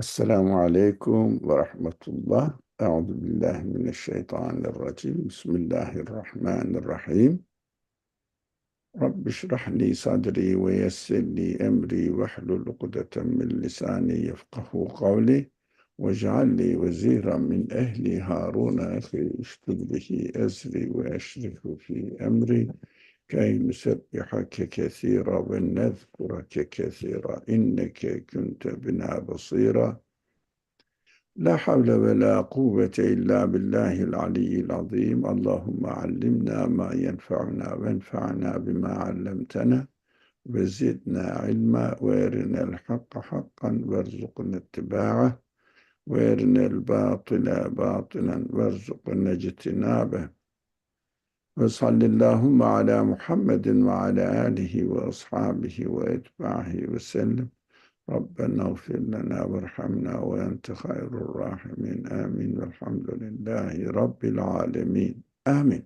السلام عليكم ورحمة الله. أعوذ بالله من الشيطان الرجيم. بسم الله الرحمن الرحيم. رب اشرح لي صدري ويسر لي أمري واحلل عقدة من لساني يفقه قولي واجعل لي وزيرا من أهلي هارون أخي اشدد به أزري وأشركه في أمري كي نسبحك كثيرا ونذكرك كثيرا إنك كنت بنا بصيرا. لا حول ولا قوة إلا بالله العلي العظيم. اللهم علمنا ما ينفعنا وانفعنا بما علمتنا وزدنا علما وارنا الحق حقا وارزقنا اتباعه وارنا الباطل باطلا وارزقنا اجتنابه. وصل اللهم على محمد وعلى آله وأصحابه وأتباعه وسلم. ربنا اغفر لنا وارحمنا وأنت خير الراحمين. آمين والحمد لله رب العالمين. آمين.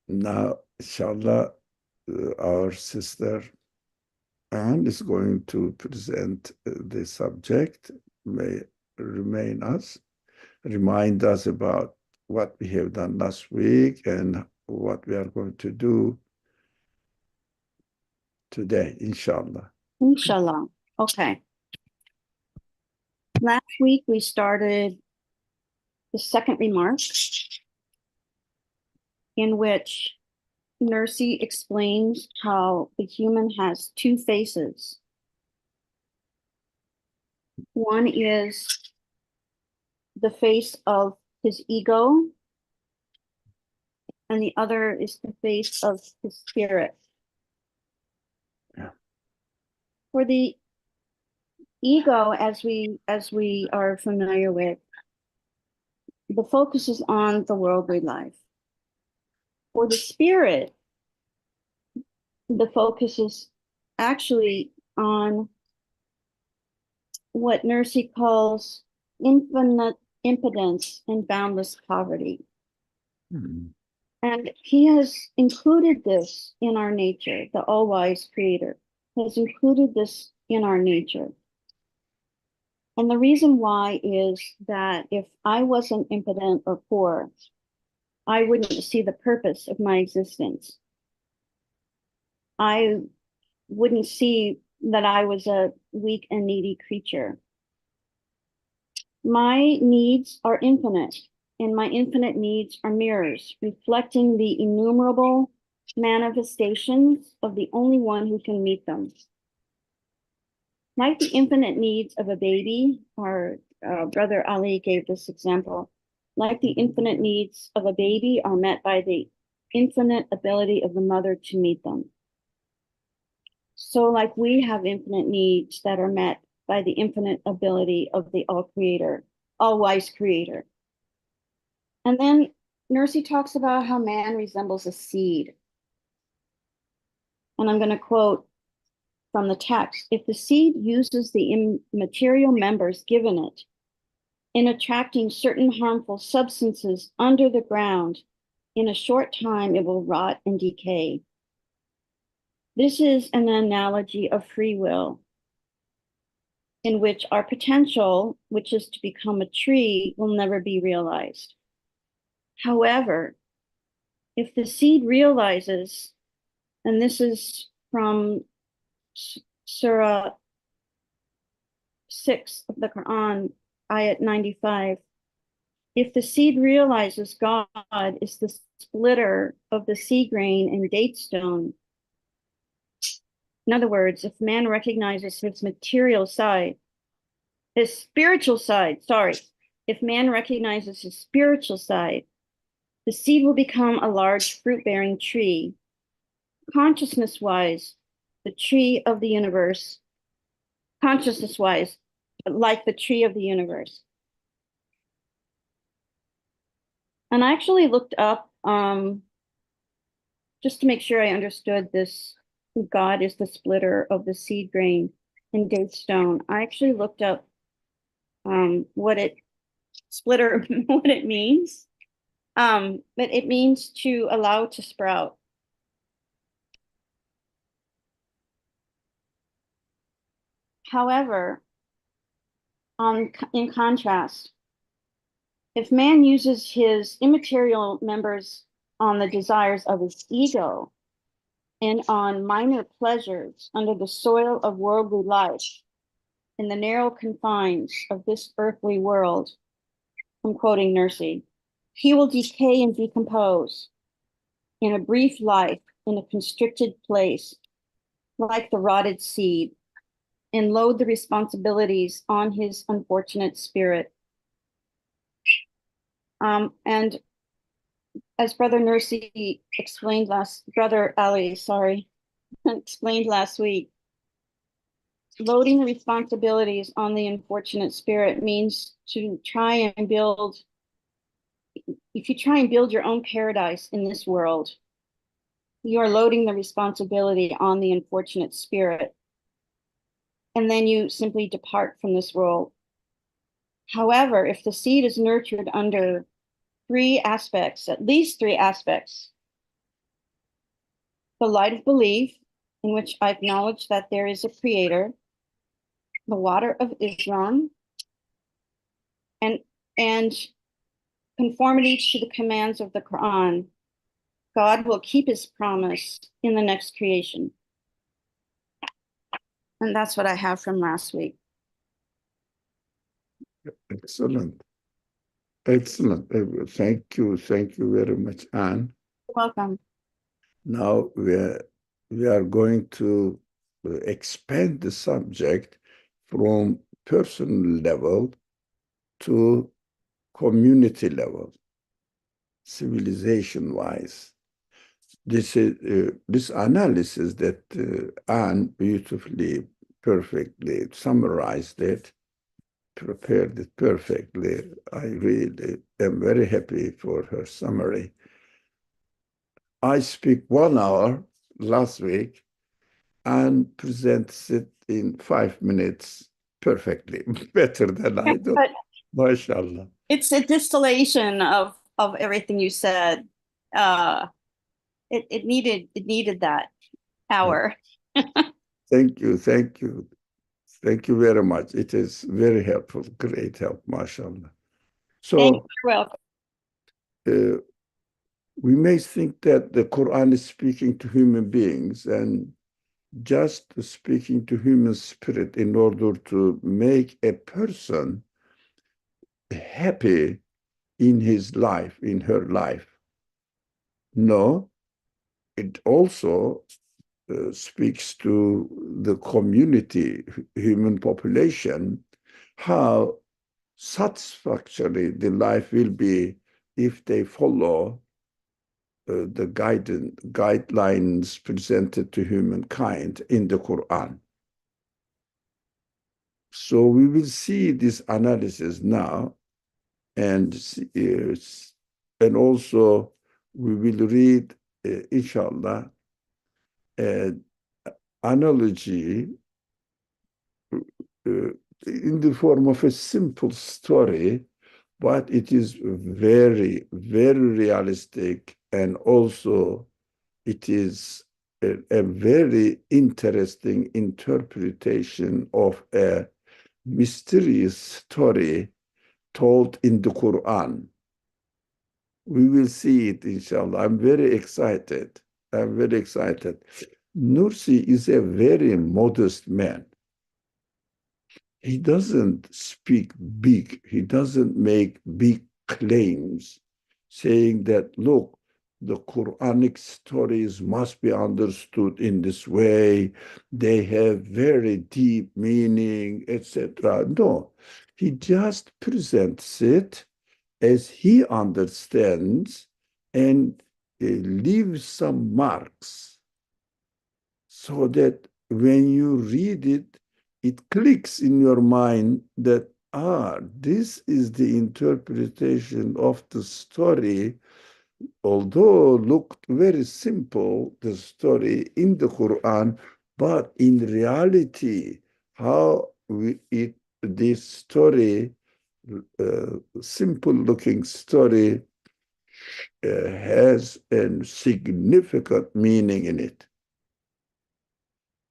Now, inshallah, our sister Anne is going to present the subject. May remind us about what we have done last week and what we are going to do today, inshallah. Inshallah. Okay. Last week we started the second remark in which Nursey explains how the human has two faces. One is the face of his ego, and the other is the face of his spirit. Yeah. For the ego, as we are familiar with, the focus is on the worldly life. For the spirit, the focus is actually on what Nursey calls infinite impotence and boundless poverty. Mm-hmm. And he has included this in our nature. The all-wise creator has included this in our nature. And the reason why is that if I wasn't impotent or poor, I wouldn't see the purpose of my existence. I wouldn't see that I was a weak and needy creature. My needs are infinite, and my infinite needs are mirrors, reflecting the innumerable manifestations of the only one who can meet them. Like the infinite needs of a baby, our brother Ali gave this example, like the infinite needs of a baby are met by the infinite ability of the mother to meet them. So like we have infinite needs that are met by the infinite ability of the all-wise creator. And then Nursey talks about how man resembles a seed. And I'm going to quote from the text. If the seed uses the immaterial members given it in attracting certain harmful substances under the ground, in a short time it will rot and decay. This is an analogy of free will, in which our potential, which is to become a tree, will never be realized. However, if the seed realizes, and this is from Surah 6 of the Quran, ayat 95, if the seed realizes God is the splitter of the seed grain and date stone, in other words, if man recognizes his material side, his spiritual side, if man recognizes his spiritual side, the seed will become a large fruit-bearing tree, consciousness-wise, the tree of the universe, consciousness-wise, like the tree of the universe. And I actually looked up, just to make sure I understood this, God is the splitter of the seed grain and date stone. I actually looked up what it means. But it means to allow to sprout. However, In contrast, if man uses his immaterial members on the desires of his ego and on minor pleasures under the soil of worldly life in the narrow confines of this earthly world, I'm quoting Nursey, he will decay and decompose in a brief life in a constricted place, like the rotted seed, and load the responsibilities on his unfortunate spirit. And as Brother Nursey explained Brother Ali, sorry, explained last week, loading the responsibilities on the unfortunate spirit means to try and build, if you try and build your own paradise in this world, you are loading the responsibility on the unfortunate spirit. And then you simply depart from this world. However, if the seed is nurtured under three aspects, at least three aspects, the light of belief, in which I acknowledge that there is a creator, the water of Islam, and conformity to the commands of the Quran, God will keep his promise in the next creation. And that's what I have from last week. Excellent. Excellent. Thank you. Thank you very much, Anne. You're welcome. Now we are going to expand the subject from personal level to community level, civilization-wise. This analysis that Anne beautifully, perfectly summarized it, prepared it perfectly. I really am very happy for her summary. I speak 1 hour last week and presents it in 5 minutes perfectly, better than I do. But MashaAllah. it's a distillation of everything you said. It needed that hour. Thank you, thank you. Thank you very much. It is very helpful, great help, mashallah. Thank So you. Welcome. We may think that the Quran is speaking to human beings and just speaking to human spirit in order to make a person happy in his life, in her life. No, it also speaks to the community, human population, how satisfactory the life will be if they follow the guidelines presented to humankind in the Quran. So we will see this analysis now, and also we will read, inshallah, an analogy in the form of a simple story, but it is very, very realistic, and also it is a very interesting interpretation of a mysterious story told in the Quran. We will see it, inshallah. I'm very excited. I'm very excited. Nursi is a very modest man. He doesn't speak big. He doesn't make big claims saying that, look, the Quranic stories must be understood in this way. They have very deep meaning, etc. No, he just presents it as he understands and leaves some marks so that when you read it, it clicks in your mind that, this is the interpretation of the story, although looked very simple, the story in the Quran, but in reality, how this story, simple-looking story, has a significant meaning in it.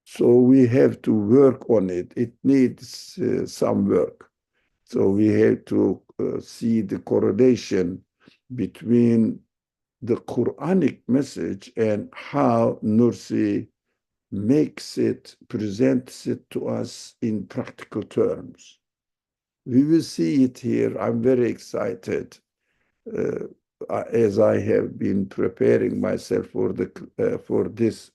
So we have to work on it. It needs some work. So we have to see the correlation between the Quranic message and how Nursi makes it, presents it to us in practical terms. We will see it here. I'm very excited uh, as I have been preparing myself for this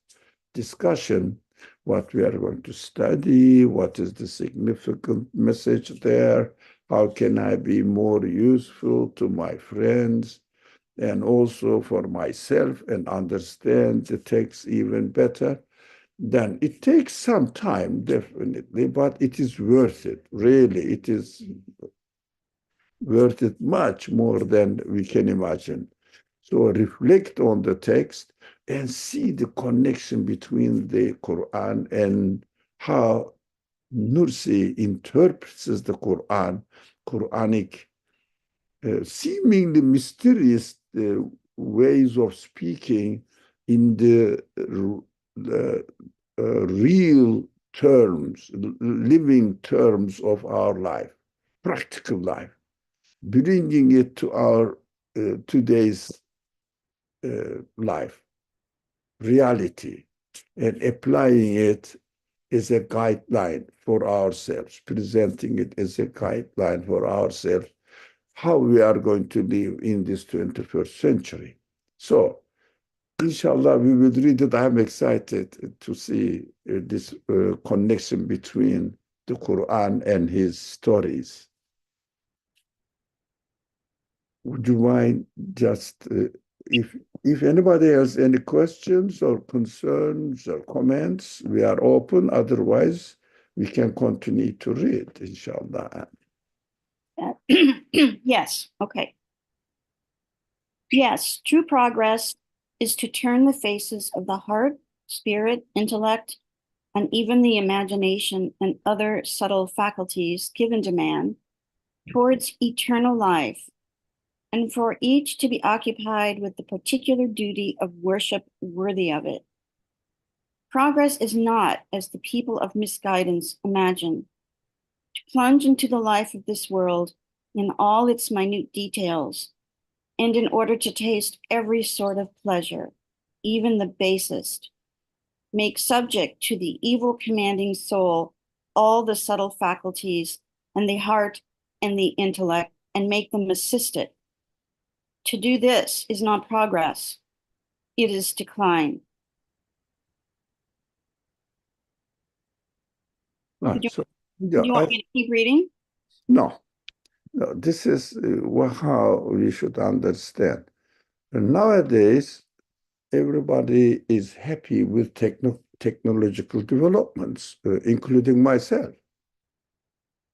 discussion, what we are going to study, what is the significant message there, how can I be more useful to my friends, and also for myself and understand the text even better. Then it takes some time, definitely, but it is worth it. Really, it is worth it much more than we can imagine. So reflect on the text and see the connection between the Quran and how Nursi interprets the Quran, Quranic, seemingly mysterious ways of speaking in the real terms, living terms of our life, practical life, bringing it to our today's life, reality, and applying it as a guideline for ourselves, presenting it as a guideline for ourselves, how we are going to live in this 21st century. So, inshallah, we will read it. I'm excited to see this connection between the Quran and his stories. Would you mind just if anybody has any questions or concerns or comments, we are open. Otherwise, we can continue to read, inshallah. Yes, okay. Yes, true progress is to turn the faces of the heart, spirit, intellect, and even the imagination and other subtle faculties given to man towards eternal life, and for each to be occupied with the particular duty of worship worthy of it. Progress is not, as the people of misguidance imagine, to plunge into the life of this world in all its minute details, and in order to taste every sort of pleasure, even the basest, make subject to the evil commanding soul all the subtle faculties and the heart and the intellect, and make them assist it. To do this is not progress, it is decline. Right. So, Do you want me to keep reading? No, no, this is how we should understand. And nowadays, everybody is happy with technological developments, including myself.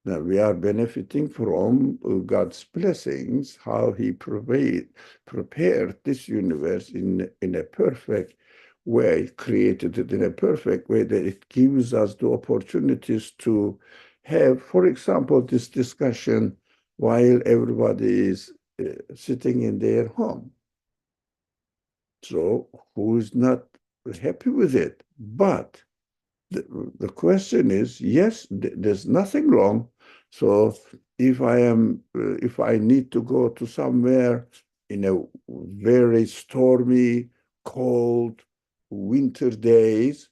Now we are benefiting from God's blessings, how He prepared this universe in a perfect way, created it in a perfect way that it gives us the opportunities to have, for example, this discussion while everybody is sitting in their home. So who is not happy with it? But the question is, yes, there's nothing wrong. So if I need to go to somewhere in a very stormy, cold winter days,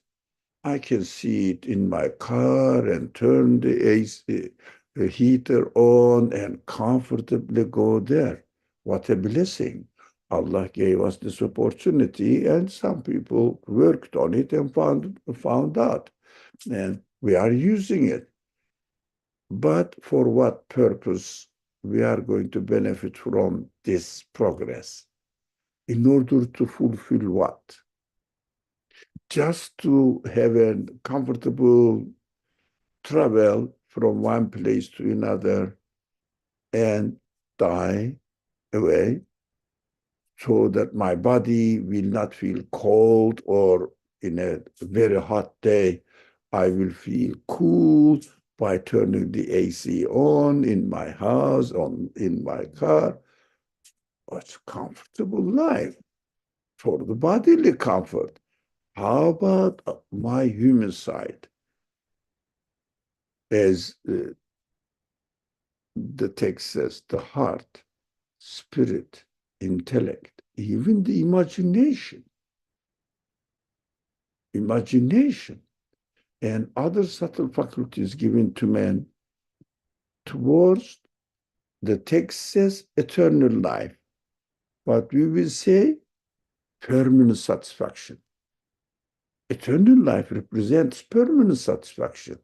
I can see it in my car and turn the AC, the heater on and comfortably go there. What a blessing. Allah gave us this opportunity, and some people worked on it and found out. And we are using it. But for what purpose we are going to benefit from this progress? In order to fulfill what? Just to have a comfortable travel from one place to another and die away so that my body will not feel cold, or in a very hot day, I will feel cool by turning the AC on in my house, in my car. It's a comfortable life for the bodily comfort. How about my human side? As the text says the heart, spirit, intellect, even the imagination, and other subtle faculties given to man towards the text says eternal life. But we will say permanent satisfaction. Eternal life represents permanent satisfaction.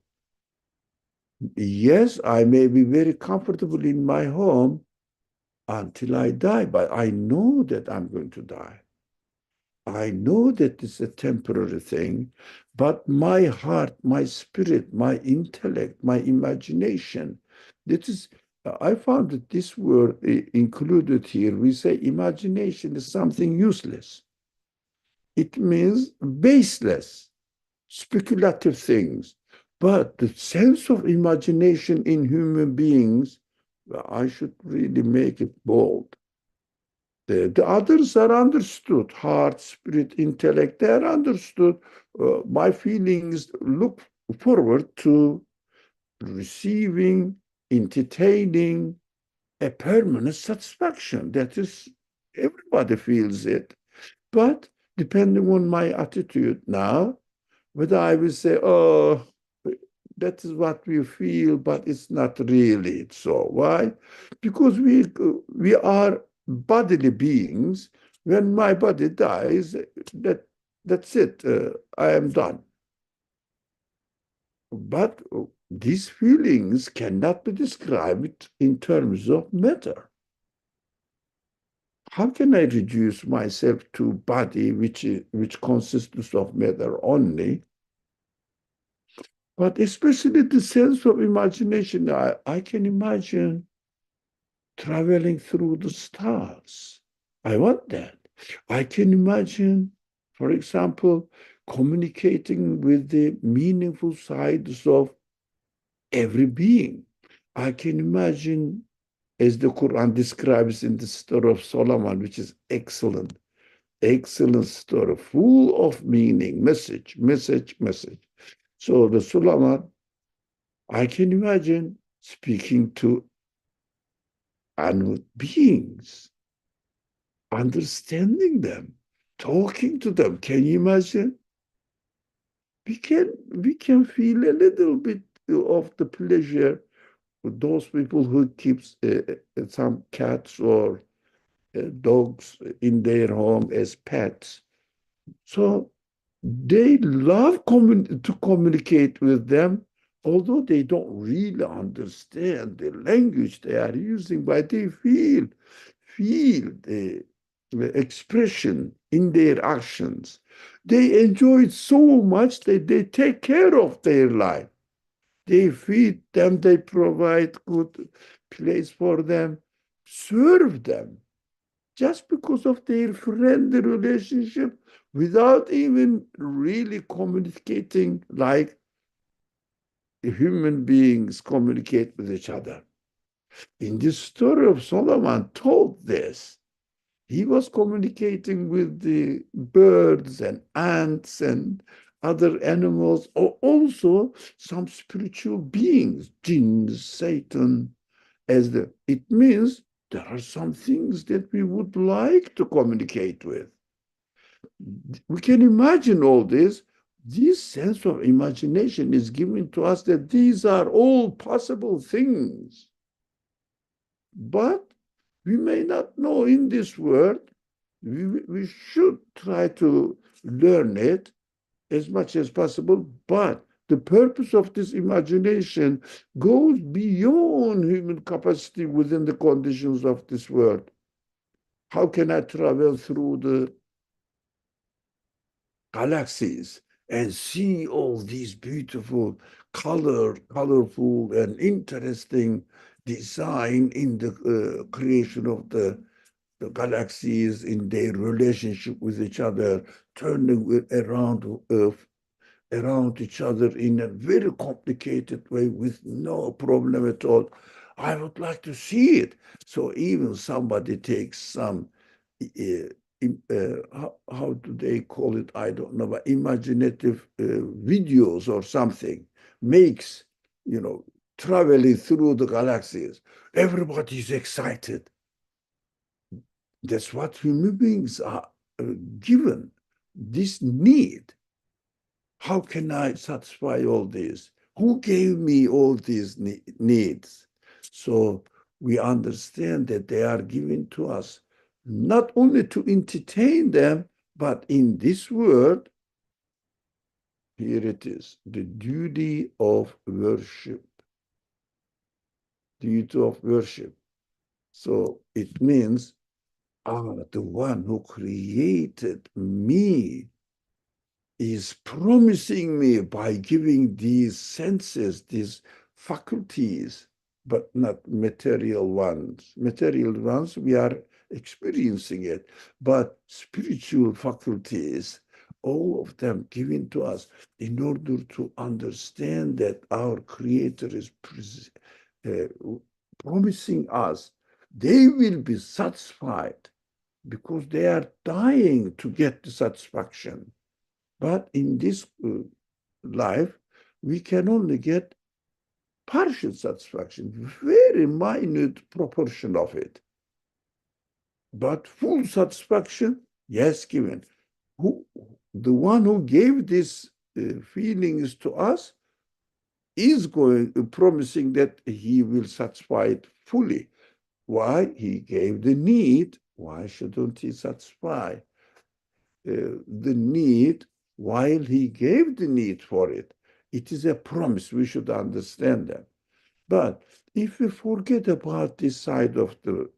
Yes, I may be very comfortable in my home until I die, but I know that I'm going to die. I know that it's a temporary thing, but my heart, my spirit, my intellect, my imagination, that is, I found that this word included here, we say imagination is something useless. It means baseless, speculative things. But the sense of imagination in human beings, I should really make it bold. The others are understood. Heart, spirit, intellect, they are understood. My feelings look forward to receiving, entertaining a permanent satisfaction. That is, everybody feels it. But depending on my attitude now, whether I will say, oh, that is what we feel, but it's not really so. Why? Because we are bodily beings. When my body dies, that's it. I am done. But these feelings cannot be described in terms of matter. How can I reduce myself to body which consists of matter only? But especially the sense of imagination, I can imagine traveling through the stars. I want that. I can imagine, for example, communicating with the meaningful sides of every being. I can imagine, as the Quran describes in the story of Solomon, which is excellent, excellent story, full of meaning, message. So the Solomon, I can imagine speaking to animal beings, understanding them, talking to them. Can you imagine? We can feel a little bit of the pleasure with those people who keeps some cats or dogs in their home as pets. So they love to communicate with them, although they don't really understand the language they are using, but they feel the expression in their actions. They enjoy it so much that they take care of their life. They feed them, they provide good place for them, serve them, just because of their friendly relationship without even really communicating like human beings communicate with each other. In this story of Solomon told this, he was communicating with the birds and ants and other animals, or also some spiritual beings, jinns, Satan, it means there are some things that we would like to communicate with. We can imagine all this. This sense of imagination is given to us that these are all possible things. But we may not know in this world. We should try to learn it as much as possible, but the purpose of this imagination goes beyond human capacity within the conditions of this world. How can I travel through the galaxies and see all these beautiful, colorful, and interesting design in the creation of the galaxies in their relationship with each other, turning around each other in a very complicated way with no problem at all. I would like to see it. So even somebody takes some, how do they call it? I don't know, but imaginative videos or something, makes, traveling through the galaxies. Everybody is excited. That's what human beings are given, this need. How can I satisfy all this? Who gave me all these needs? So we understand that they are given to us not only to entertain them, but in this world, here it is, the duty of worship. Duty of worship. So it means, the one who created me is promising me by giving these senses, these faculties, but not material ones. Material ones, we are experiencing it, but spiritual faculties, all of them given to us in order to understand that our Creator is uh, promising us they will be satisfied because they are dying to get the satisfaction. But in this life, we can only get partial satisfaction, very minute proportion of it. But full satisfaction, yes, given. Who, the one who gave these feelings to us is promising that he will satisfy it fully. Why? He gave the need. Why shouldn't he satisfy the need while he gave the need for it? It is a promise. We should understand that. But if we forget about this side of the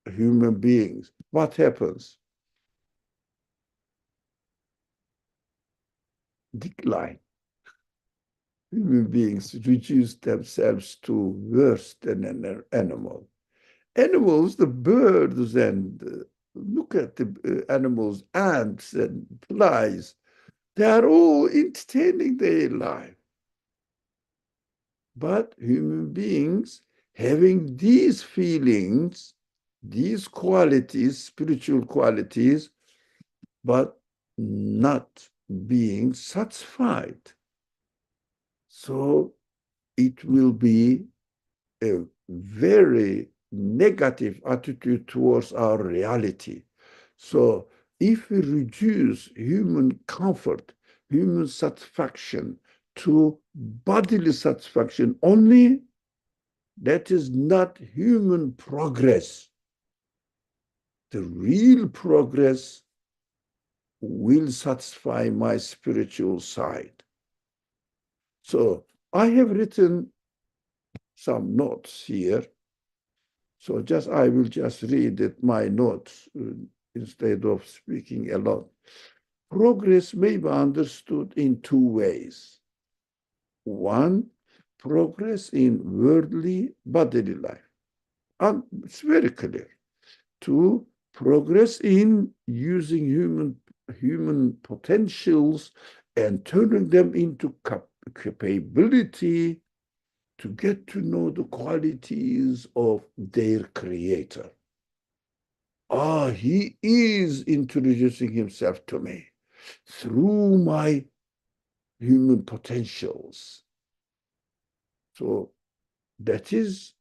human beings, what happens? Decline. Human beings reduce themselves to worse than an animal. Animals, the birds, and look at the animals, ants and flies, they are all entertaining their life. But human beings having these feelings, these qualities, spiritual qualities, but not being satisfied. So it will be a very negative attitude towards our reality. So if we reduce human comfort, human satisfaction to bodily satisfaction only, that is not human progress. The real progress will satisfy my spiritual side. So I have written some notes here. So I will just read it, my notes, instead of speaking a lot. Progress may be understood in two ways. One, progress in worldly bodily life. And it's very clear. Two, progress in using human potentials and turning them into capability to get to know the qualities of their creator. He is introducing himself to me through my human potentials. So that is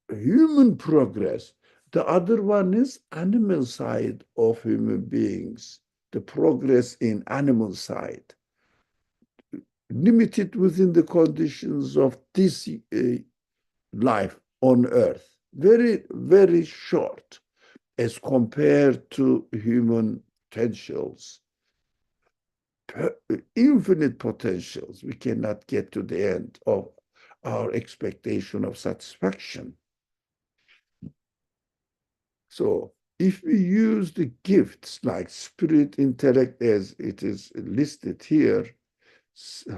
human progress. The other one is animal side of human beings, the progress in animal side, limited within the conditions of this life on earth. Very, very short as compared to human potentials. Infinite potentials. We cannot get to the end of our expectation of satisfaction. So if we use the gifts like spirit, intellect, as it is listed here,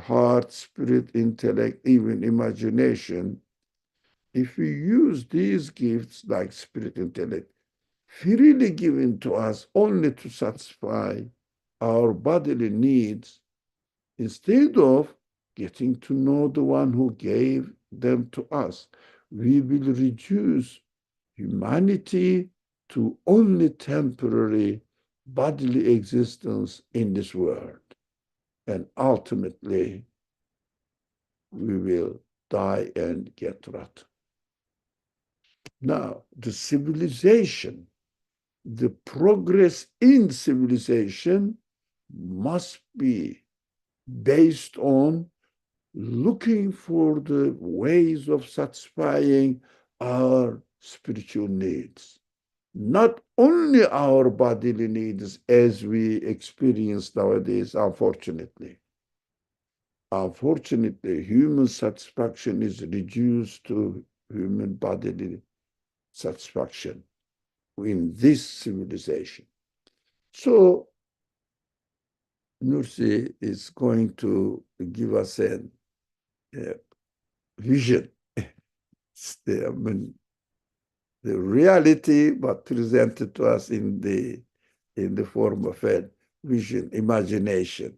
heart, spirit, intellect, even imagination, if we use these gifts like spirit, intellect, freely given to us only to satisfy our bodily needs, instead of getting to know the one who gave them to us, we will reduce humanity to only temporary bodily existence in this world. And ultimately, we will die and get rot. Now, the civilization, the progress in civilization must be based on looking for the ways of satisfying our spiritual needs. Not only our bodily needs as we experience nowadays, unfortunately. Unfortunately, human satisfaction is reduced to human bodily satisfaction in this civilization. So, Nursi is going to give us a vision. I mean, the reality, but presented to us in the form of a vision, imagination.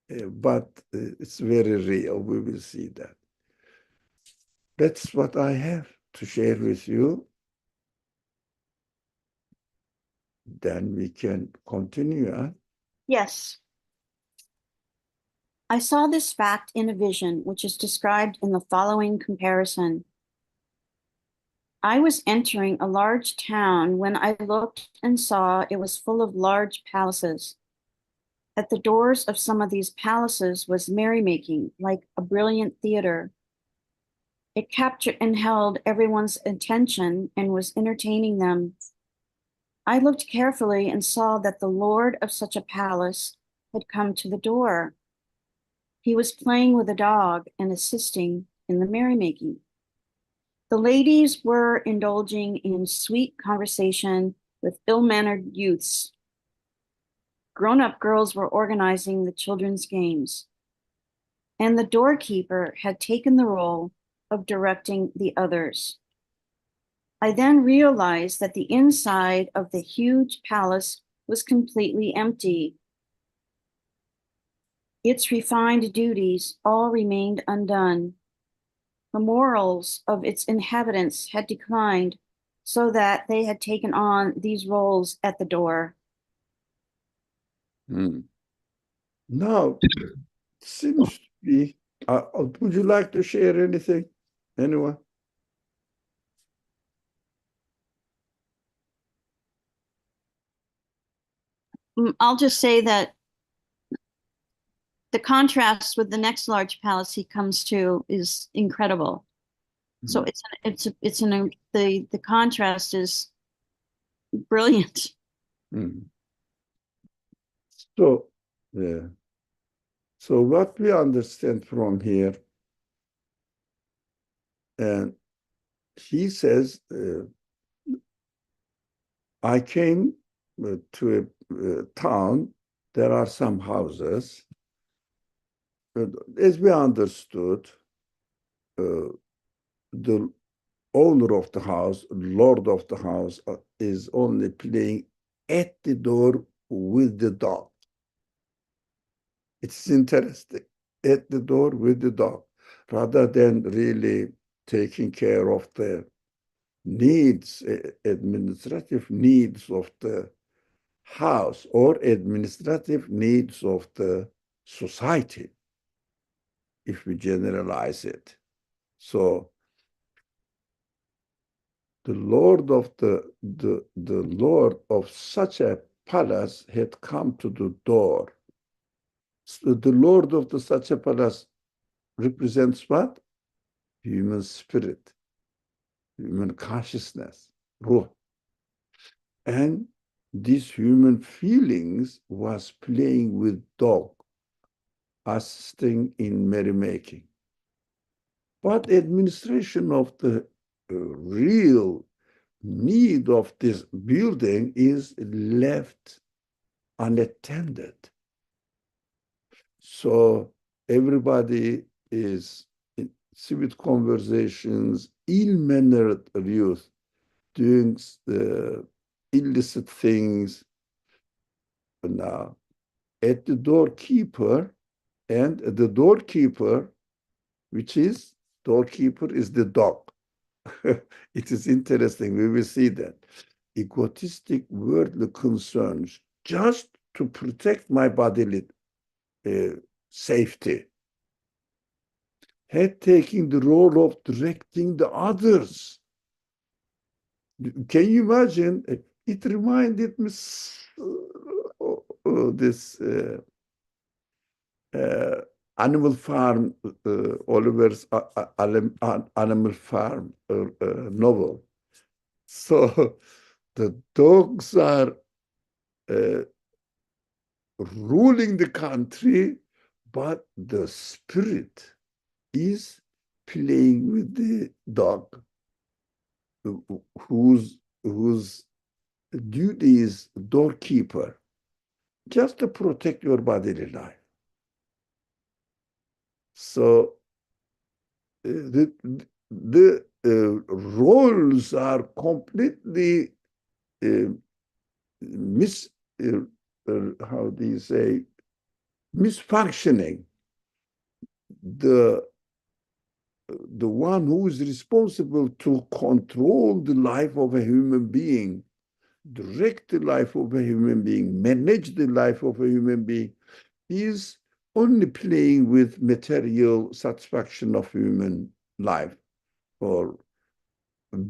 But it's very real. We will see that. That's what I have to share with you. Then we can continue. Huh? Yes. I saw this fact in a vision, which is described in the following comparison. I was entering a large town when I looked and saw it was full of large palaces. At the doors of some of these palaces was merrymaking, like a brilliant theater. It captured and held everyone's attention and was entertaining them. I looked carefully and saw that the lord of such a palace had come to the door. He was playing with a dog and assisting in the merrymaking. The ladies were indulging in sweet conversation with ill-mannered youths. Grown-up girls were organizing the children's games. And the doorkeeper had taken the role of directing the others. I then realized that the inside of the huge palace was completely empty. Its refined duties all remained undone. The morals of its inhabitants had declined so that they had taken on these roles at the door. Now, seems to be, would you like to share anything? Anyone? I'll just say that the contrast with the next large palace he comes to is incredible. So the contrast is brilliant. So, yeah. So what we understand from here, and he says, I came to a town, there are some houses. As we understood, the owner of the house, lord of the house, is only playing at the door with the dog. It's interesting, at the door with the dog, rather than really taking care of the needs, administrative needs of the house or administrative needs of the society, if we generalize it. So the lord of the lord of such a palace had come to the door. So the lord of such a palace represents what? Human spirit, human consciousness, ruh. And these human feelings was playing with dog, assisting in merrymaking. But administration of the real need of this building is left unattended. So everybody is in civic conversations, ill-mannered youth doing illicit things. Now, at the doorkeeper, and the doorkeeper, which is doorkeeper, is the dog. It is interesting. We will see that. Egotistic worldly concerns just to protect my bodily safety. had taken the role of directing the others. Can you imagine? It reminded me this uh, Animal Farm, Oliver's Animal Farm novel. So the dogs are uh, ruling the country, but the spirit is playing with the dog, whose duty is doorkeeper, just to protect your bodily life. So the roles are completely uh, mis how do you say, misfunctioning. The one who is responsible to control the life of a human being, direct the life of a human being, manage the life of a human being, is only playing with material satisfaction of human life, or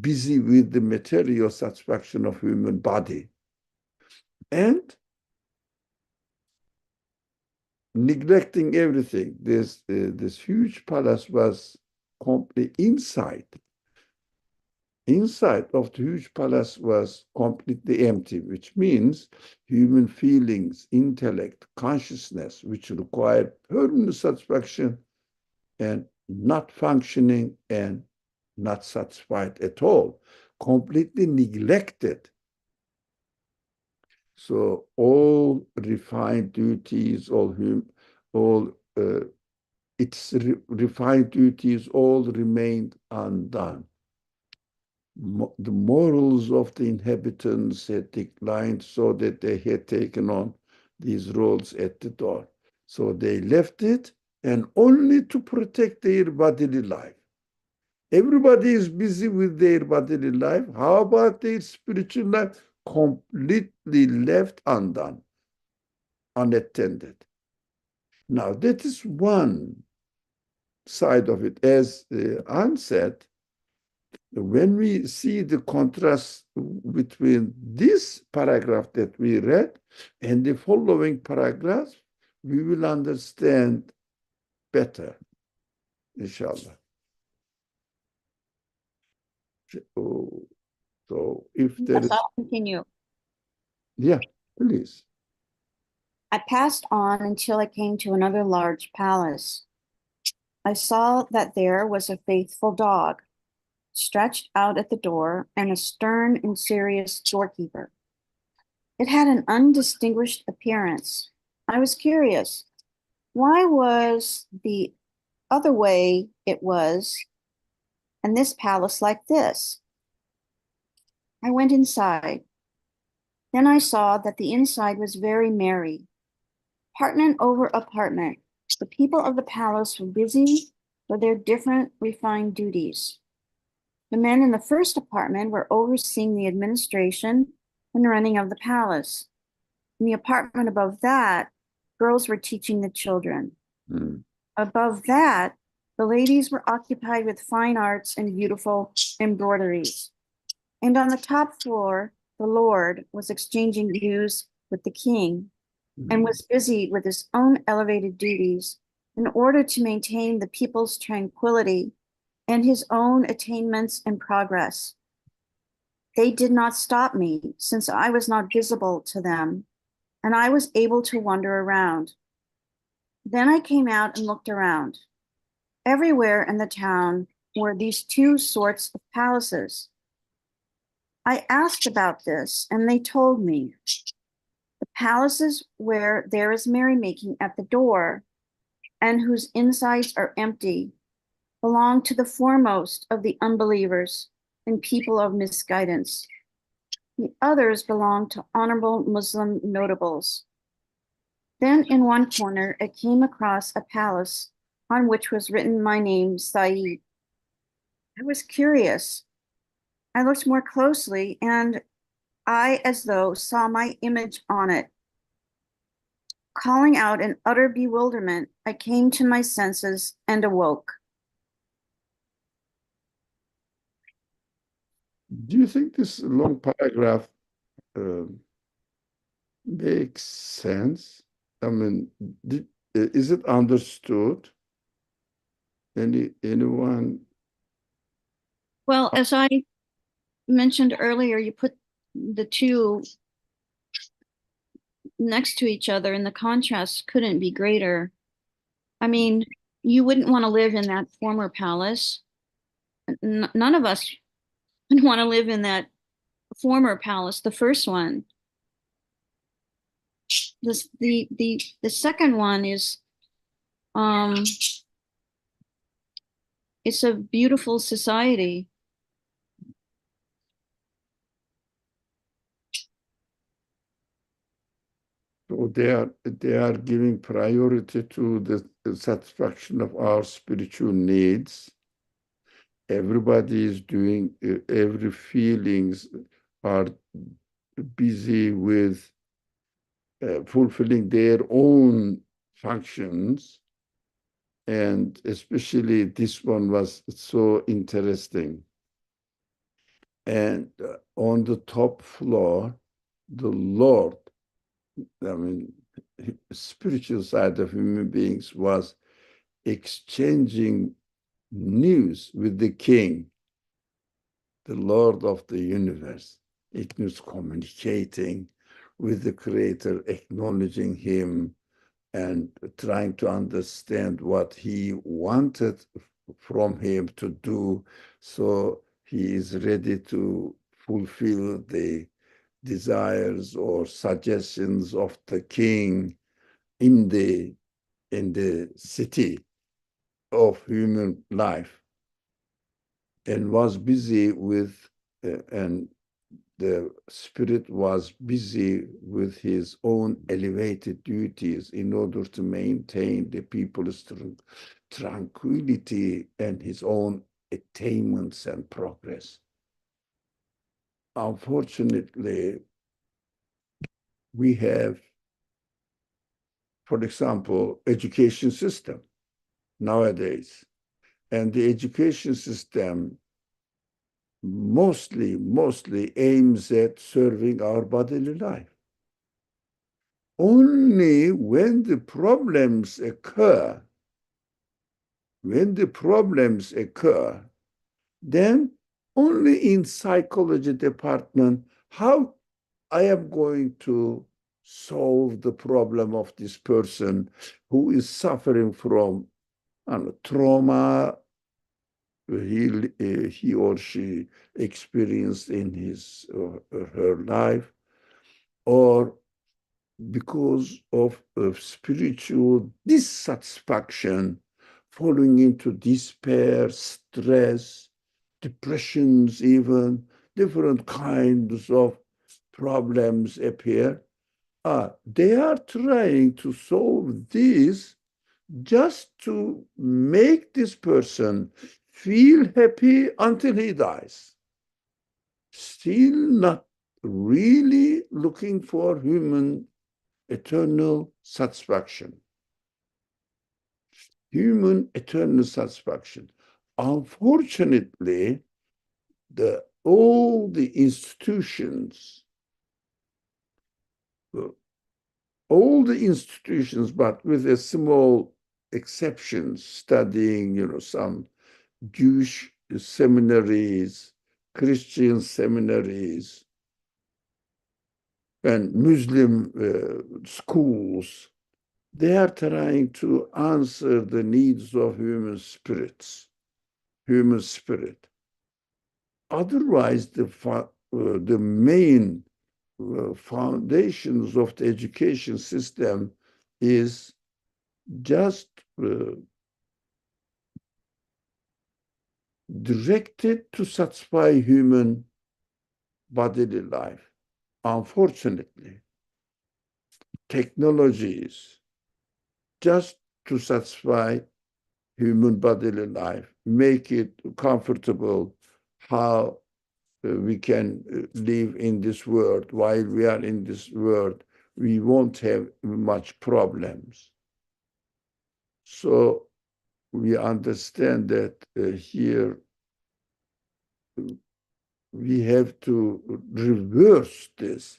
busy with the material satisfaction of human body, and neglecting everything. This huge palace was completely inside of the huge palace was completely empty, which means human feelings, intellect, consciousness, which require permanent satisfaction, and not functioning and not satisfied at all, completely neglected. So all refined duties, all its refined duties all remained undone. The morals of the inhabitants had declined, so that they had taken on these roles at the door. So they left it, and only to protect their bodily life. Everybody is busy with their bodily life. How about their spiritual life? Completely left undone, unattended. Now, that is one side of it. As Anne said, when we see the contrast between this paragraph that we read and the following paragraph, we will understand better, inshallah. So if there Yes, is, I'll continue. yeah, please. I passed on until I came to another large palace. I saw that there was a faithful dog stretched out at the door and a stern and serious doorkeeper. It had an undistinguished appearance. I was curious. Why was the other way it was, and this palace like this? I went inside. Then I saw that the inside was very merry. Apartment over apartment, the people of the palace were busy with their different refined duties. The men in the first apartment were overseeing the administration and running of the palace. In the apartment above that, girls were teaching the children. Mm. Above that, the ladies were occupied with fine arts and beautiful embroideries. And on the top floor, the Lord was exchanging news with the king and was busy with his own elevated duties in order to maintain the people's tranquility and his own attainments and progress. They did not stop me, since I was not visible to them, and I was able to wander around. Then I came out and looked around. Everywhere in the town were these two sorts of palaces. I asked about this, and they told me. The palaces where there is merrymaking at the door, and whose insides are empty, belong to the foremost of the unbelievers and people of misguidance. The others belong to honorable Muslim notables. Then in one corner, I came across a palace on which was written my name, Saeed. I was curious. I looked more closely, and I, as though, saw my image on it. Calling out in utter bewilderment, I came to my senses and awoke. Do you think this long paragraph uh, makes sense? I mean, is it understood? Anyone? Well, as I mentioned earlier, you put the two next to each other and the contrast couldn't be greater. I mean, you wouldn't want to live in that former palace. None of us would want to live in that former palace, the first one. The second one is um it's a beautiful society. So they are giving priority to the satisfaction of our spiritual needs. Everybody is doing every feelings are busy with fulfilling their own functions, and especially this one was so interesting. And on the top floor, the Lord, I mean, spiritual side of human beings was exchanging news with the king, the Lord of the universe. It means communicating with the creator, acknowledging him, and trying to understand what he wanted from him to do. So he is ready to fulfill the desires or suggestions of the king in the city of human life, and was busy with and the spirit was busy with his own elevated duties in order to maintain the people's tranquility and his own attainments and progress. Unfortunately, we have, for example, education system nowadays, and the education system mostly aims at serving our bodily life. Only when the problems occur, then only in psychology department, how I am going to solve the problem of this person who is suffering from trauma he or she experienced in his or her life, or because of spiritual dissatisfaction, falling into despair, stress, depressions, even different kinds of problems appear. They are trying to solve this just to make this person feel happy until he dies. Still not really looking for human eternal satisfaction. Human eternal satisfaction. Unfortunately, all the institutions, uh, but with a small exception, studying, some Jewish seminaries, Christian seminaries, and Muslim schools, they are trying to answer the needs of human spirit. Otherwise, the main foundations of the education system is just directed to satisfy human bodily life. Unfortunately, technologies just to satisfy human bodily life, make it comfortable, how we can live in this world. While we are in this world, we won't have much problems. So we understand that here we have to reverse this.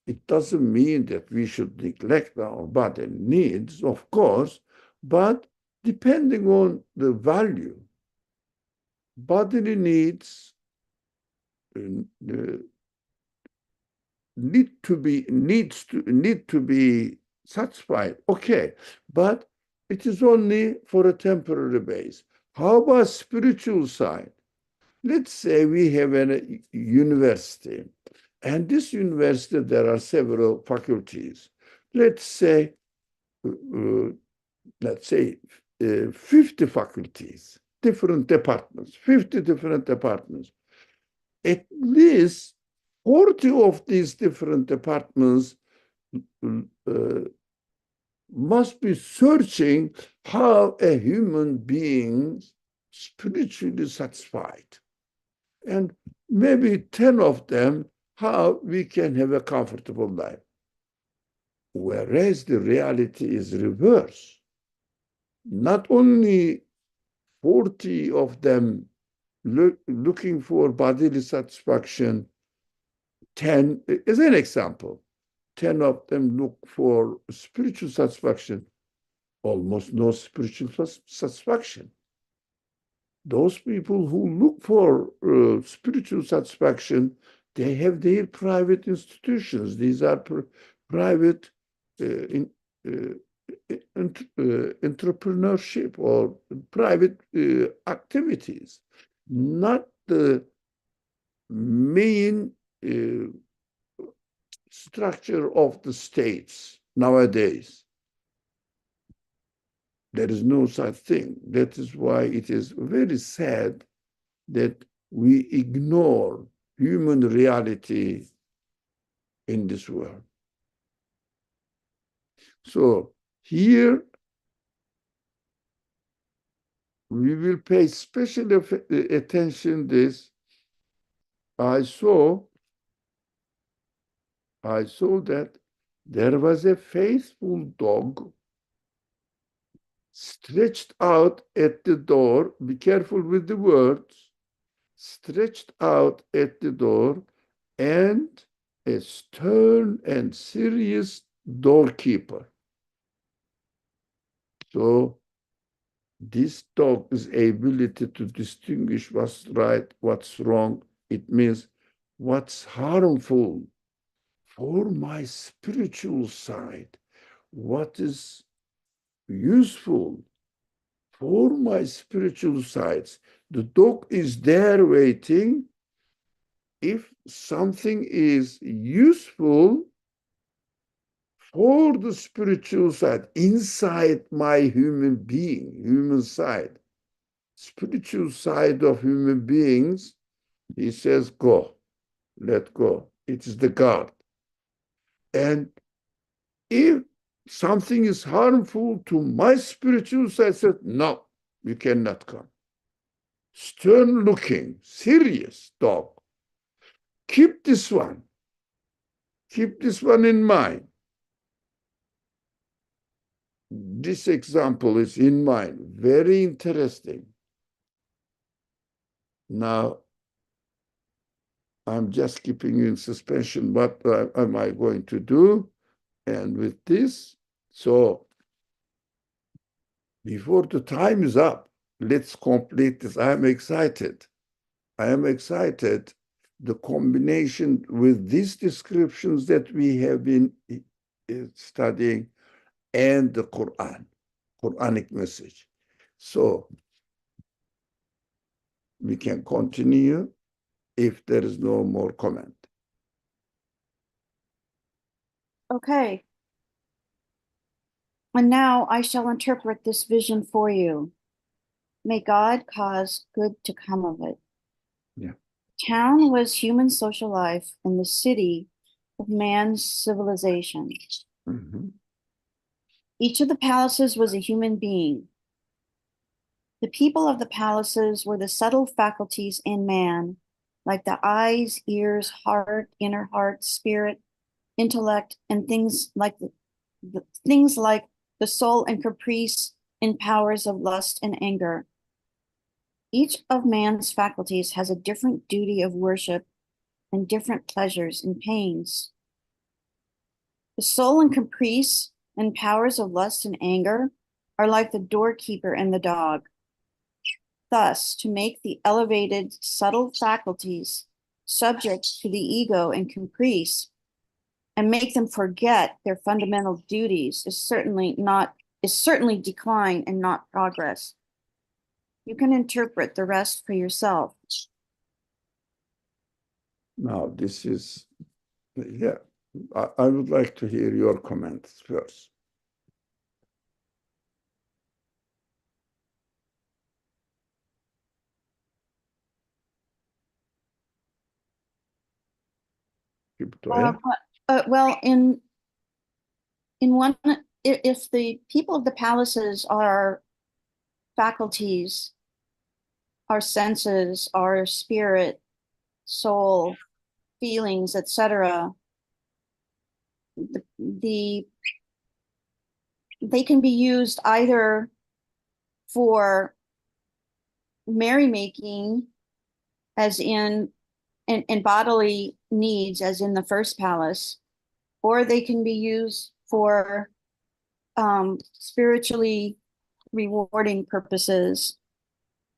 It doesn't mean that we should neglect our body needs, of course, but depending on the value, bodily needs uh, need to be satisfied. Okay, but it is only for a temporary base. How about spiritual side? Let's say we have a university, and this university there are several faculties. Let's say uh, let's say 50 faculties, different departments, 50 different departments. At least 40 of these different departments uh, must be searching how a human being spiritually satisfied. And maybe 10 of them, how we can have a comfortable life. Whereas the reality is reverse. Not only 40 of them looking for bodily satisfaction, 10, as an example, 10 of them look for spiritual satisfaction, almost no spiritual satisfaction. Those people who look for spiritual satisfaction, they have their private institutions. These are private uh, entrepreneurship or private activities, not the main structure of the states nowadays. There is no such thing. That is why it is very sad that we ignore human reality in this world. So here we will pay special attention this. I saw that there was a faithful dog stretched out at the door. Be careful with the words. Stretched out at the door, and a stern and serious doorkeeper. So this dog's ability to distinguish what's right, what's wrong, it means what's harmful for my spiritual side, what is useful for my spiritual sides. The dog is there waiting. If something is useful for the spiritual side, inside my human being, human side, spiritual side of human beings, he says, go, let go. It is the God. And if something is harmful to my spiritual side, says, no, you cannot come. Stern looking, serious dog. Keep this one. Keep this one in mind. This example is in mind. Very interesting. Now, I'm just keeping you in suspension. What am I going to do? And with this, so before the time is up, let's complete this. I am excited. I am excited. The combination with these descriptions that we have been studying and the Quran, Quranic message. So we can continue if there is no more comment. Okay. And now I shall interpret this vision for you. May God cause good to come of it. Yeah. Town was human social life, and the city of man's civilization. Mm-hmm. Each of the palaces was a human being. The people of the palaces were the subtle faculties in man, like the eyes, ears, heart, inner heart, spirit, intellect, and things like the soul and caprice and powers of lust and anger. Each of man's faculties has a different duty of worship and different pleasures and pains. The soul and caprice and powers of lust and anger are like the doorkeeper and the dog. Thus, to make the elevated, subtle faculties subject to the ego and caprice and make them forget their fundamental duties is certainly decline and not progress. You can interpret the rest for yourself. Now, this is, yeah, I would like to hear your comments first. Well, in one, if the people of the palaces are faculties, our senses, our spirit, soul, feelings, etc., they can be used either for merrymaking, as in and bodily needs, as in the first palace, or they can be used for spiritually rewarding purposes,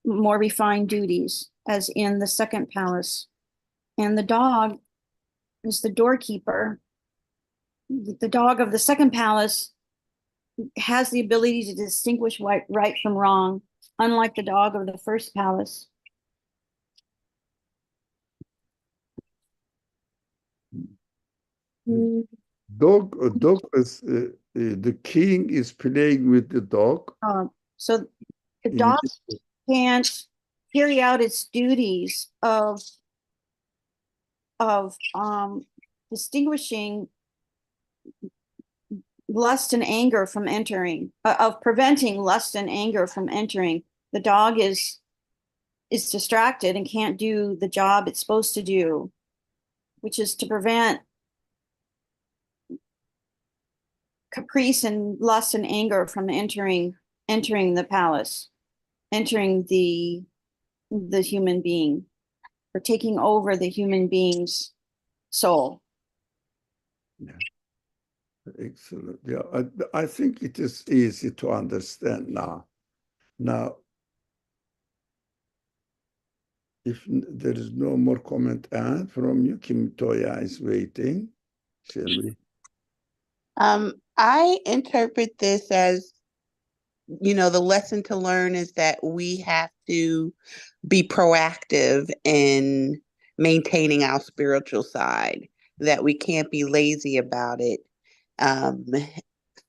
more refined duties, as in the second palace. And the dog is the doorkeeper. The dog of the second palace has the ability to distinguish right from wrong, unlike the dog of the first palace. Dog is the king is playing with the dog. So the dog can't carry out its duties of distinguishing lust and anger from entering, of preventing lust and anger from entering. The dog is distracted and can't do the job it's supposed to do, which is to prevent caprice and lust and anger from entering the palace, entering the human being, or taking over the human being's soul. Yeah. Excellent. Yeah, I think it is easy to understand now. Now, if there is no more comment from you, Kim Toya is waiting. Shall we? I interpret this as, the lesson to learn is that we have to be proactive in maintaining our spiritual side, that we can't be lazy about it,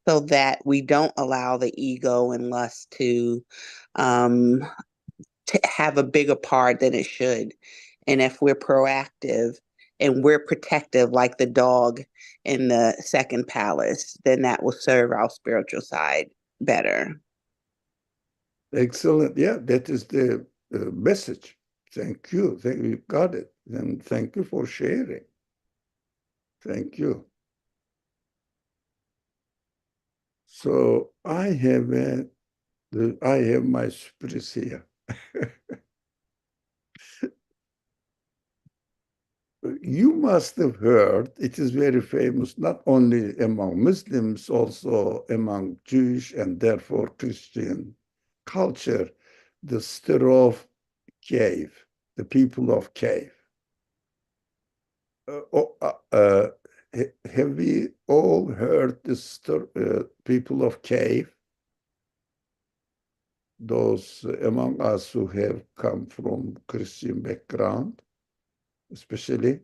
so that we don't allow the ego and lust to have a bigger part than it should. And if we're proactive and we're protective like the dog in the second palace, then that will serve our spiritual side better. Excellent. Yeah, that is the message. Thank you. You got it. And thank you for sharing. Thank you. So I have my surprise here. You must have heard, it is very famous, not only among Muslims, also among Jewish and therefore Christian culture, the story of cave, the people of cave. Have we all heard the story, people of cave? Those among us who have come from Christian background, especially?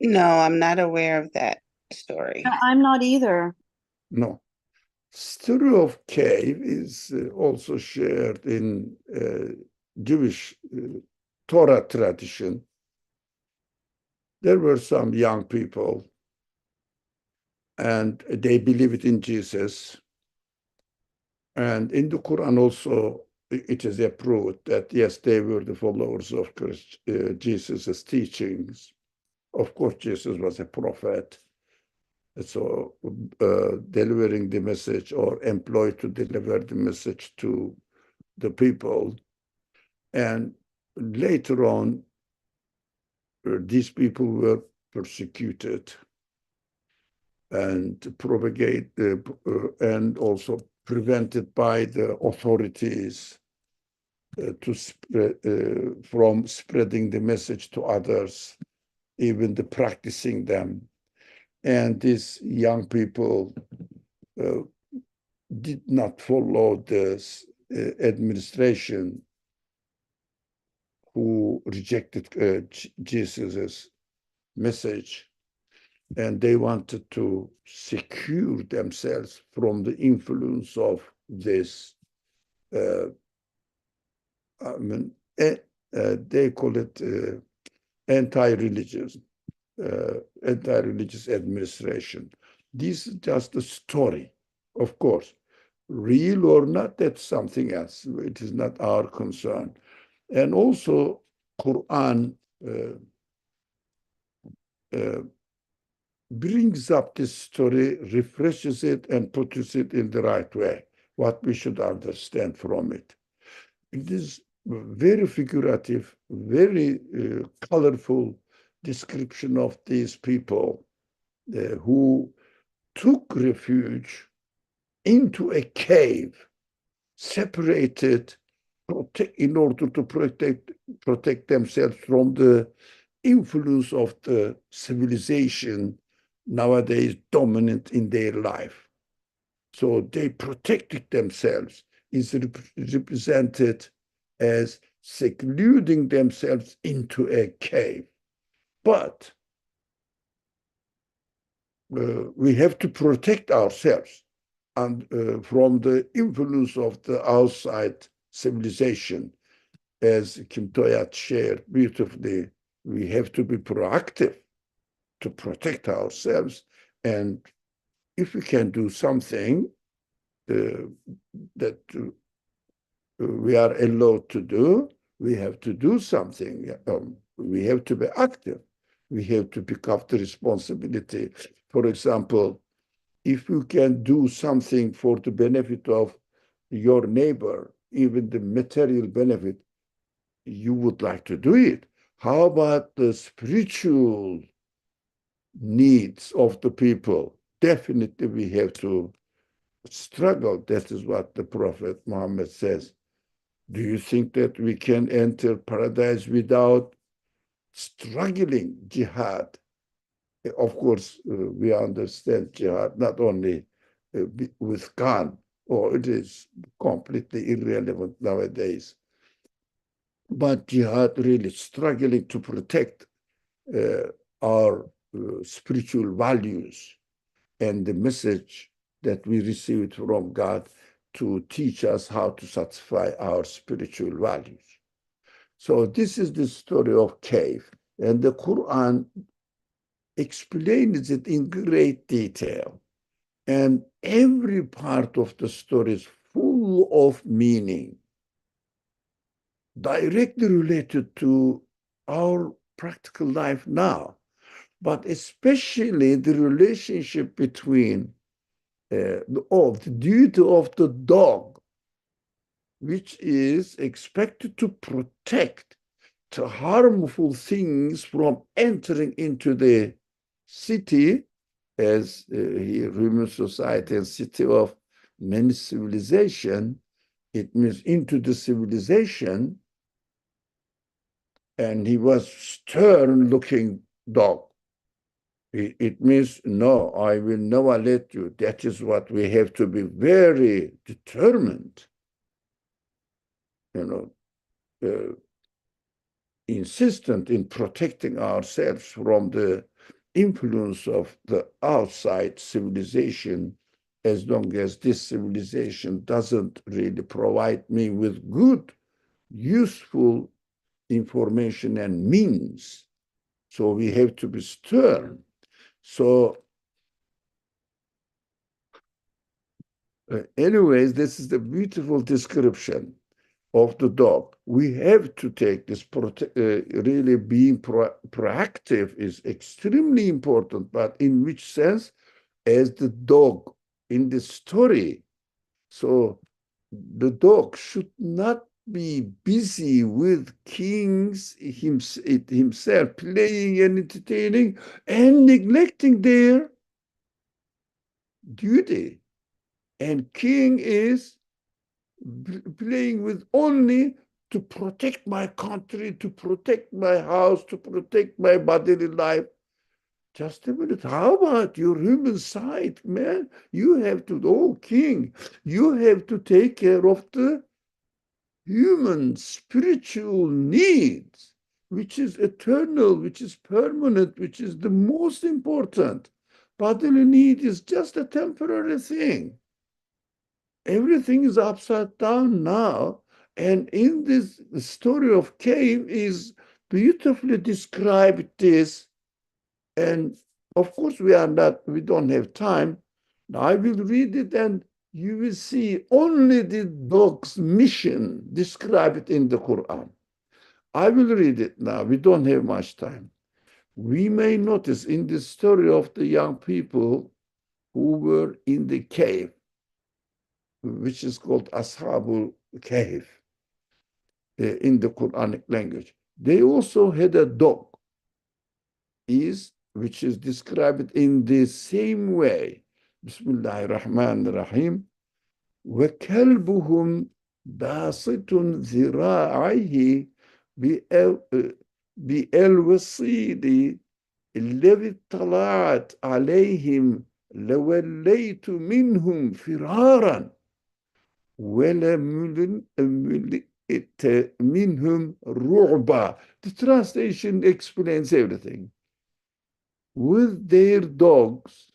No, I'm not aware of that story. I'm not either. No. Story of cave is also shared in Jewish Torah tradition. There were some young people, and they believed in Jesus. And in the Quran also, it is approved that, yes, they were the followers of Jesus' teachings. Of course, Jesus was a prophet. So delivering the message or employed to deliver the message to the people. And later on, these people were persecuted and and also prevented by the authorities from spreading the message to others, even the practicing them. And these young people did not follow this administration who rejected Jesus' message, and they wanted to secure themselves from the influence of this. I mean, they call it anti-religious, anti-religious administration. This is just a story, of course. Real or not, that's something else. It is not our concern. And also, Quran brings up this story, refreshes it, and puts it in the right way, what we should understand from it. It is very figurative, very colorful description of these people who took refuge into a cave, separated in order to protect themselves from the influence of the civilization nowadays dominant in their life. So they protected themselves, is represented as secluding themselves into a cave. But we have to protect ourselves and from the influence of the outside civilization. As Kim Toyat shared beautifully, we have to be proactive to protect ourselves. And if we can do something that we are allowed to do, we have to do something. We have to be active. We have to pick up the responsibility. For example, if you can do something for the benefit of your neighbor, even the material benefit, you would like to do it. How about the spiritual needs of the people? Definitely we have to struggle. That is what the Prophet Muhammad says. Do you think that we can enter paradise without struggling jihad? Of course, we understand jihad not only with gun, or it is completely irrelevant nowadays, but jihad really struggling to protect our spiritual values and the message that we received from God to teach us how to satisfy our spiritual values. So this is the story of cave, and the Quran explains it in great detail. And every part of the story is full of meaning, directly related to our practical life now, but especially the relationship between the duty of the dog, which is expected to protect the harmful things from entering into the city, as human society and city of many civilization. It means into the civilization, and he was stern-looking dog. It means, no, I will never let you. That is what we have to be very determined, insistent in protecting ourselves from the influence of the outside civilization, as long as this civilization doesn't really provide me with good, useful information and means. So we have to be stern. So anyways, this is the beautiful description of the dog. We have to take this, really being proactive is extremely important, but in which sense? As the dog in the story. So the dog should not be busy with kings himself playing and entertaining and neglecting their duty. And king is playing with only to protect my country, to protect my house, to protect my bodily life. Just a minute. How about your human side, man? You have to, oh, king, you have to take care of the human spiritual needs, which is eternal, which is permanent, which is the most important. Bodily need is just a temporary thing. Everything is upside down now. And in this the story of cave is beautifully described this. And of course, we don't have time. Now I will read it and you will see only the dog's mission described in the Quran. I will read it now. We don't have much time. We may notice in the story of the young people who were in the cave, which is called Ashabul Cave in the Quranic language. They also had a dog, which is described in the same way. Bismillahir Rahmanir Rahim. وَكَلْبُهُمْ بَاسِطٌ ذِرَاعَيْهِ بِالْوَصِيدِ الَّذِي اطَّلَعَتْ عَلَيْهِمْ لَوَلَّيْتُ مِنْهُمْ فِرَارًا وَلَمُلِئْتَ مِنْهُمْ رُعْبًا. The translation explains everything. With their dogs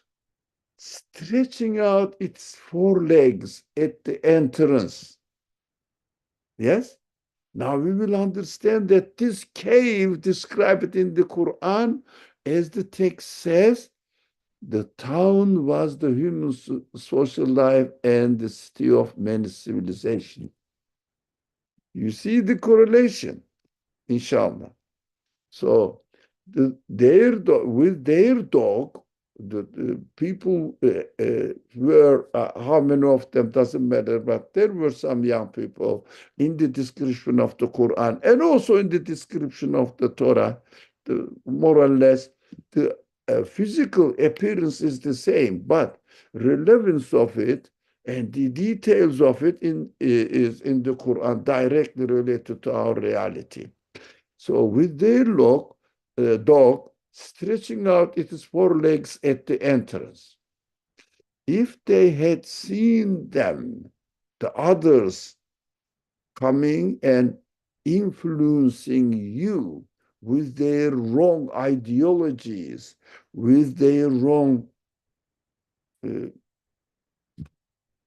stretching out its forelegs at the entrance. Yes? Now we will understand that this cave described in the Quran, as the text says, the town was the human social life and the city of man's civilization. You see the correlation, inshallah. So with their dog, the people were, how many of them doesn't matter, but there were some young people in the description of the Quran and also in the description of the Torah, more or less the physical appearance is the same, but relevance of it and the details of it is in the Quran directly related to our reality. So with their dog stretching out its forelegs at the entrance, if they had seen them, the others coming and influencing you with their wrong ideologies, with their wrong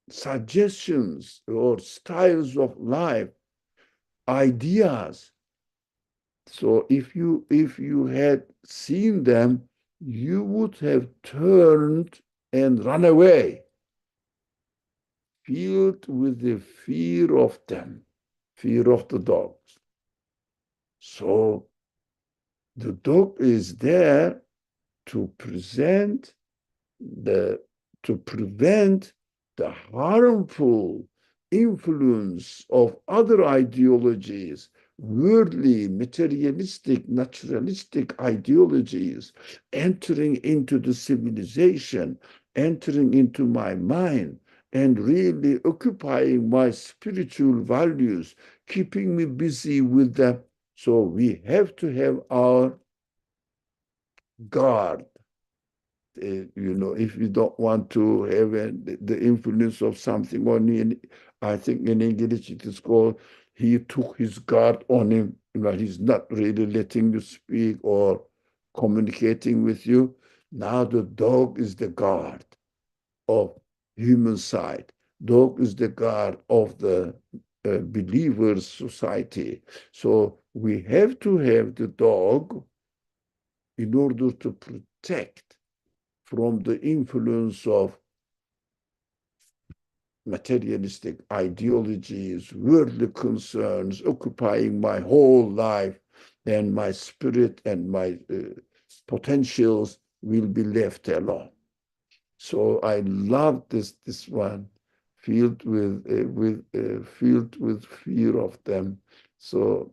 suggestions or styles of life, ideas. So if you had seen them, you would have turned and run away, filled with the fear of them, fear of the dogs. So the dog is there to to prevent the harmful influence of other ideologies, worldly, materialistic, naturalistic ideologies, entering into the civilization, entering into my mind, and really occupying my spiritual values, keeping me busy with them. So we have to have our guard. If you don't want to have the influence of something on you, I think in English it is called, he took his guard on him. He's not really letting you speak or communicating with you. Now the dog is the guard of human side. Dog is the guard of the believers' society. So we have to have the dog in order to protect from the influence of materialistic ideologies, worldly concerns occupying my whole life, and my spirit and my potentials will be left alone. So I love this one filled with fear of them. So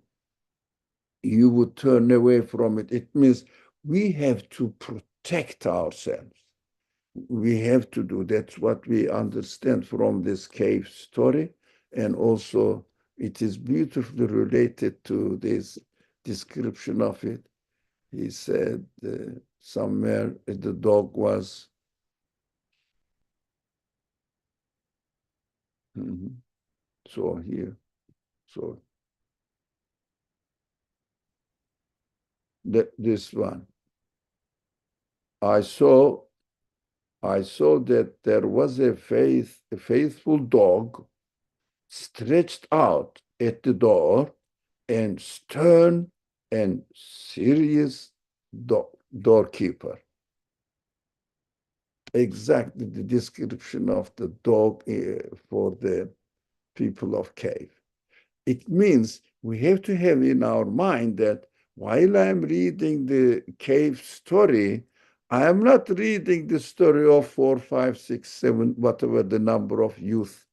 you would turn away from it. It means we have to protect ourselves. We have to do. That's what we understand from this cave story. And also, it is beautifully related to this description of it. He said somewhere the dog was. So here, so this one. I saw that there was a faithful dog stretched out at the door, and stern and serious doorkeeper. Exactly the description of the dog for the people of cave. It means we have to have in our mind that while I'm reading the cave story, I am not reading the story of 4, 5, 6, 7, whatever the number of youth.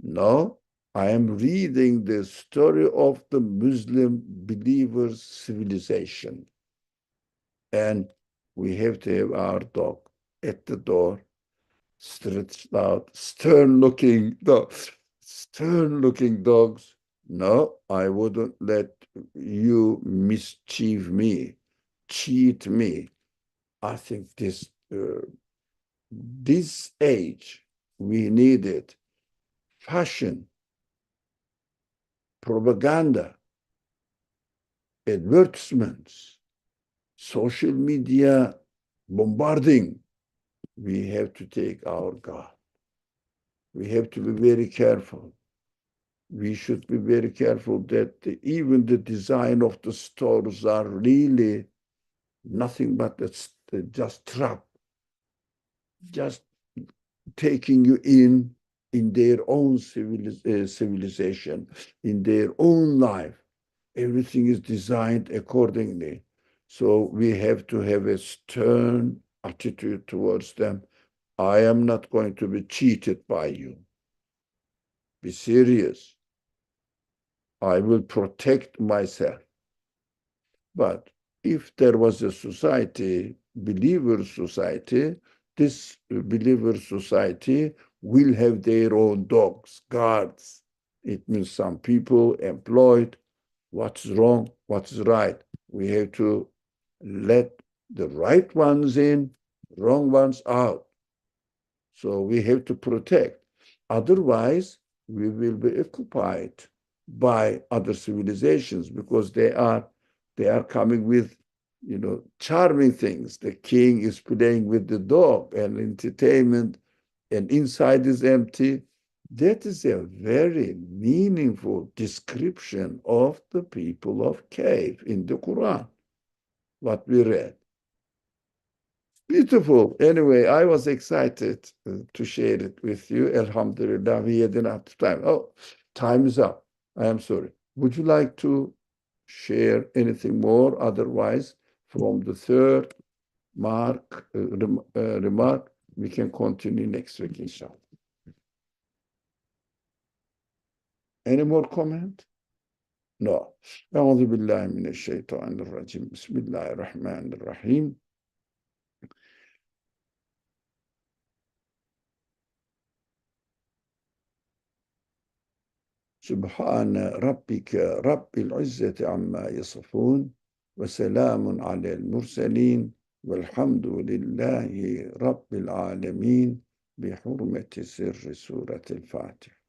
No, I am reading the story of the Muslim believers' civilization. And we have to have our dog at the door, stretched out, stern-looking dogs. No, I wouldn't let you mischief me, cheat me. I think this age, we needed fashion, propaganda, advertisements, social media bombarding. We have to take our guard. We have to be very careful. We should be very careful that even the design of the stores are really nothing but just trap, just taking you in their own civilization, in their own life. Everything is designed accordingly. So we have to have a stern attitude towards them. I am not going to be cheated by you. Be serious. I will protect myself. But if there was a society, believer society, this believer society will have their own dogs, guards. It means some people employed. What's wrong? What's right? We have to let the right ones in, wrong ones out. So we have to protect. Otherwise, we will be occupied by other civilizations because they are coming with, charming things. The king is playing with the dog and entertainment, and inside is empty. That is a very meaningful description of the people of cave in the Quran, what we read. Beautiful. Anyway, I was excited to share it with you. Alhamdulillah, we had enough time. Oh, time is up. I am sorry. Would you like to share anything more? Otherwise, from the third remark, we can continue next week, inshallah. Any more comment? No. أعوذ بالله من الشيطان الرجيم. بسم الله الرحمن الرحيم. سبحان ربك رب العزة عما يصفون وسلام على المرسلين والحمد لله رب العالمين بحرمة سر سورة الفاتحة.